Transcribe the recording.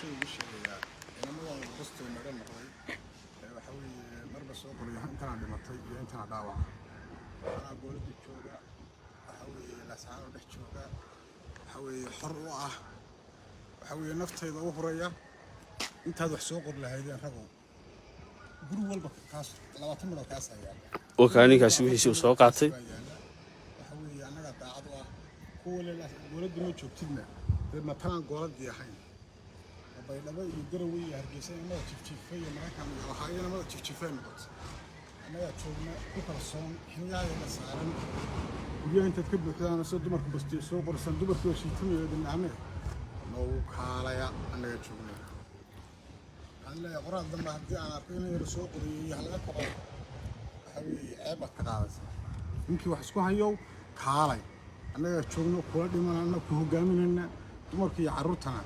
bulshada ugu sheegayaa inamadan qostay naga noqday waxa weeye marba soo qoriyo intana dhimatay iyo intana dhaawac ana goolada jooga waxa weeye la saaro dhex jooga waxa weeye xor u ah waxa weeye naftayda u huraya intaad wax soo qor lahaydeen ragow guri walba kaas 20 mid kaas ayaa وكانيكاasi wixii soo qaatay waxa weeye anaga daacad u ah kuwa la goolada ma joogtidna matalan gooladii ahayn baydhabo iyo garowe iyo hargeysa inay jifjifay markaan waxaayna ma jifjifay noqot anaga joogna ku kalsoon xilliyaha la saaran guryaha intaad ka buuxdaan soo dumarku bastay soo qorsan dumarku shiitamiyo dhinaane noo kaalaya anaga joogna alla qoraal damba hadii aan arko inay soo qoriyay halka qabo waxa weeye ceeb ka qaadaysa ninkii wax isku hayo kaalay anaga joogno kula dhimanana ku hogaaminayna dumarkii carruurtana